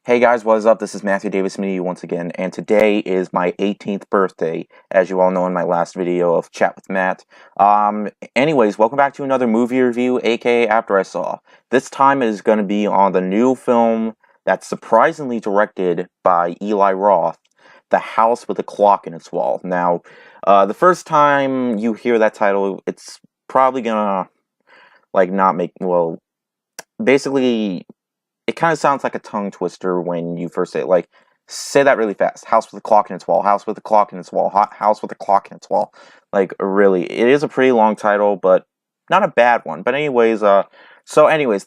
Hey guys, what is up? This is Matthew Davis Media once again, and today is my 18th birthday, as you all know in my last video of Chat with Matt. Anyways, welcome back to another movie review, aka After I Saw. This time is going to be on the new film that's surprisingly directed by Eli Roth, The House with a Clock in Its Wall. Now, the first time you hear that title, it's probably gonna, not make, basically it kind of sounds like a tongue twister when you first say it. Like, say that really fast. House with a clock in its wall. House with a clock in its wall. House with a clock in its wall. Like, really, it is a pretty long title, but not a bad one. But anyways, The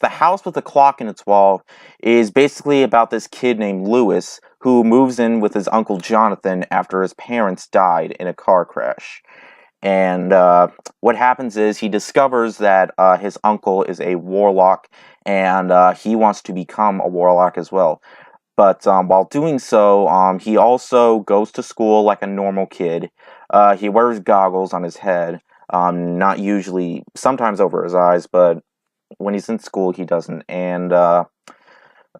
House with a Clock in Its Wall is basically about this kid named Lewis who moves in with his uncle Jonathan after his parents died in a car crash. And what happens is he discovers that his uncle is a warlock, and he wants to become a warlock as well. But while doing so, he also goes to school like a normal kid. He wears goggles on his head, not usually, sometimes over his eyes, but when he's in school, he doesn't. And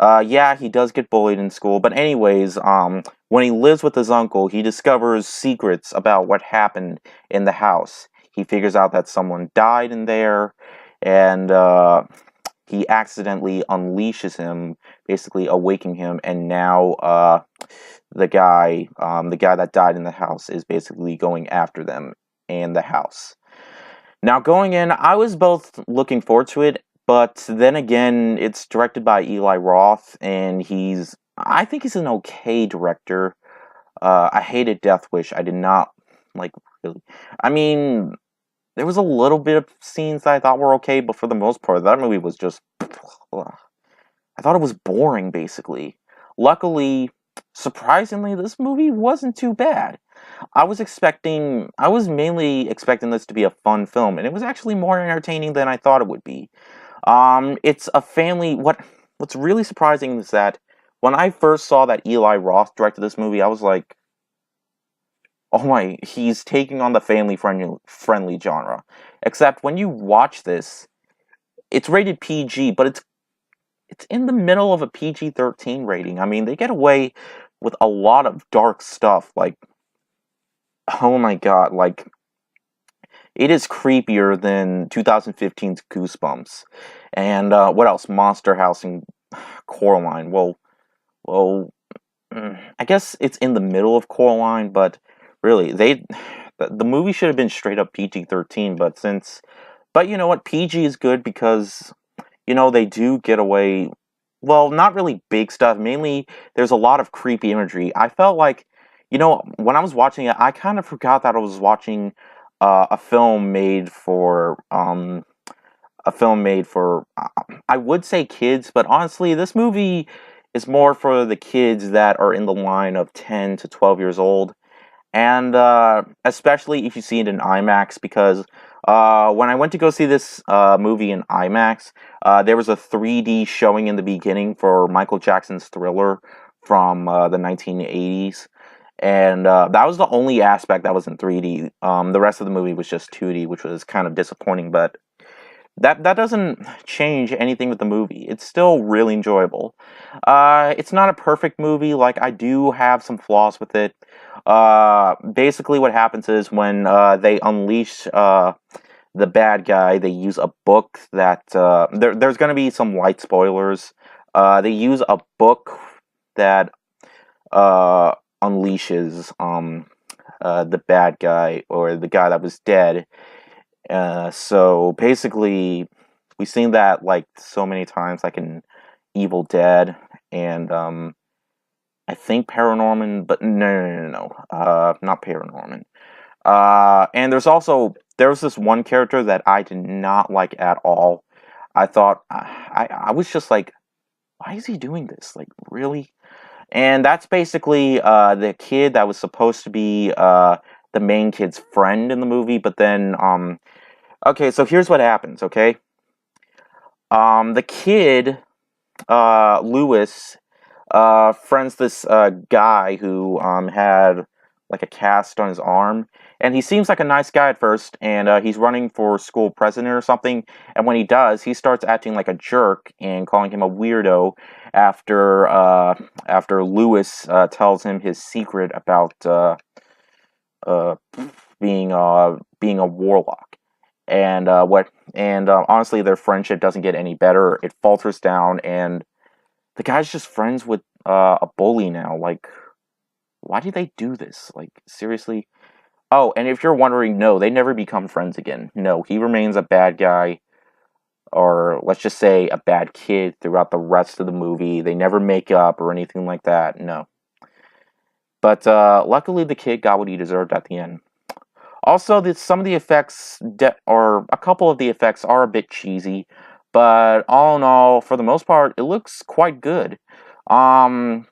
yeah, he does get bullied in school. But anyways, when he lives with his uncle, he discovers secrets about what happened in the house. He figures out that someone died in there, and he accidentally unleashes him, basically awakening him. And now the guy that died in the house, is basically going after them and the house. Now, going in, I was both looking forward to it, but then again, it's directed by Eli Roth, and I think he's an okay director. I hated Death Wish. I did not, like, really. I mean, there was a little bit of scenes that I thought were okay, but for the most part, that movie was just, I thought it was boring, basically. Luckily, surprisingly, this movie wasn't too bad. I was mainly expecting this to be a fun film, and it was actually more entertaining than I thought it would be. It's a family. What's really surprising is that when I first saw that Eli Roth directed this movie, I was like, "Oh my, he's taking on the family friendly genre." Except when you watch this, it's rated PG, but it's in the middle of a PG-13 rating. I mean, they get away with a lot of dark stuff. Like, oh my god, like it is creepier than 2015's Goosebumps. And what else? Monster House and Coraline. Well, I guess it's in the middle of Coraline, but really, the movie should have been straight up PG-13. But you know what? PG is good because they do get away. Well, not really big stuff. Mainly, there's a lot of creepy imagery. I felt like, when I was watching it, I kind of forgot that I was watching a film made for I would say kids, but honestly, this movie is more for the kids that are in the line of 10 to 12 years old, and especially if you see it in IMAX, because when I went to go see this movie in IMAX, there was a 3D showing in the beginning for Michael Jackson's Thriller from the 1980s. And that was the only aspect that was in 3D. The rest of the movie was just 2D, which was kind of disappointing. But that doesn't change anything with the movie. It's still really enjoyable. It's not a perfect movie. Like, I do have some flaws with it. Basically, what happens is when they unleash the bad guy, they use a book that there's going to be some light spoilers. They use a book that uh, unleashes the bad guy, or the guy that was dead. So basically, we've seen that like so many times, like in Evil Dead, and I think Paranorman, but no, not Paranorman. And there was this one character that I did not like at all. I thought I was just like, why is he doing this? Like, really? And that's basically the kid that was supposed to be the main kid's friend in the movie, but then okay, so here's what happens, okay? The kid, Lewis, friends this guy who had like a cast on his arm, And he seems like a nice guy at first, and he's running for school president or something. And when he does, he starts acting like a jerk and calling him a weirdo after Lewis tells him his secret about uh, being a warlock. And honestly, their friendship doesn't get any better. It falters down, and the guy's just friends with a bully now. Like, why did they do this? Like, seriously? Oh, and if you're wondering, no, they never become friends again. No, he remains a bad guy, or let's just say a bad kid throughout the rest of the movie. They never make up or anything like that. No. But luckily, the kid got what he deserved at the end. Also, some of the effects, or a couple of the effects, are a bit cheesy, but all in all, for the most part, it looks quite good. Um,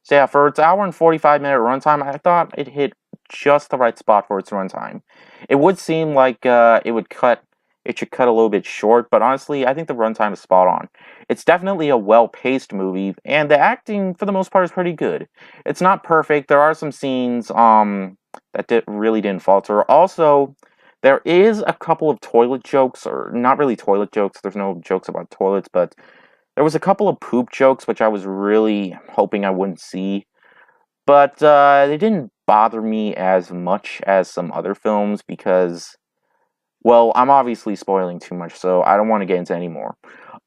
so yeah, for its hour and 45-minute runtime, I thought it hit just the right spot for its runtime. It would seem like it should cut a little bit short, but honestly, I think the runtime is spot on. It's definitely a well-paced movie, and the acting, for the most part, is pretty good. It's not perfect. There are some scenes that really didn't falter. Also, there is a couple of toilet jokes, or not really toilet jokes. There's no jokes about toilets, but there was a couple of poop jokes, which I was really hoping I wouldn't see. But they didn't bother me as much as some other films because, well, I'm obviously spoiling too much, so I don't want to get into any more.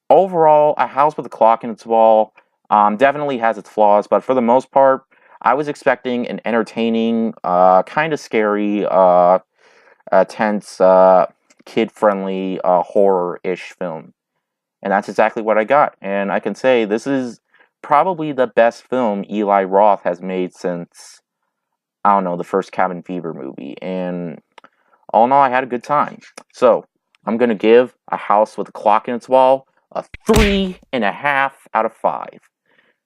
Overall, A House with a Clock in Its Wall definitely has its flaws, but for the most part, I was expecting an entertaining, kind of scary, tense, kid-friendly, horror-ish film. And that's exactly what I got. And I can say this is probably the best film Eli Roth has made since, I don't know, the first Cabin Fever movie. And all in all, I had a good time. So, I'm going to give A House with a Clock in Its Wall a 3.5 out of 5.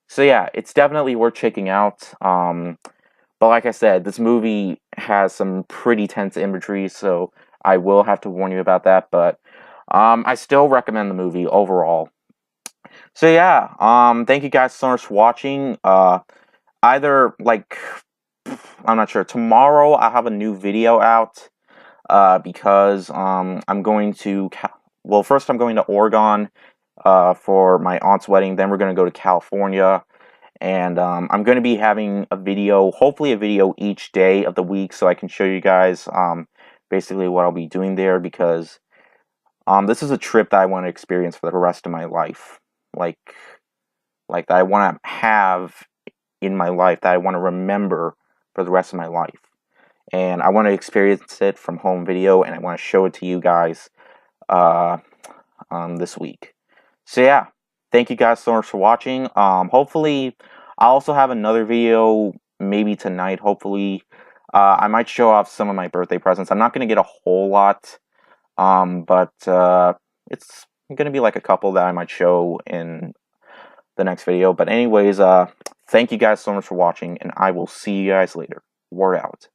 So yeah, it's definitely worth checking out. But like I said, this movie has some pretty tense imagery, so I will have to warn you about that. But I still recommend the movie overall. So yeah, thank you guys so much for watching. Either like, I'm not sure. Tomorrow I have a new video out. Because I'm going to well, first I'm going to Oregon for my aunt's wedding. Then we're going to go to California, and I'm going to be having a video, hopefully a video each day of the week, so I can show you guys basically what I'll be doing there. Because this is a trip that I want to experience for the rest of my life, like that I want to have in my life, that I want to remember for the rest of my life. And I want to experience it from home video, and I want to show it to you guys this week. So yeah, thank you guys so much for watching. Hopefully, I'll also have another video maybe tonight. Hopefully, I might show off some of my birthday presents. I'm not going to get a whole lot, but it's going to be like a couple that I might show in the next video. But anyways, thank you guys so much for watching, and I will see you guys later. Word out.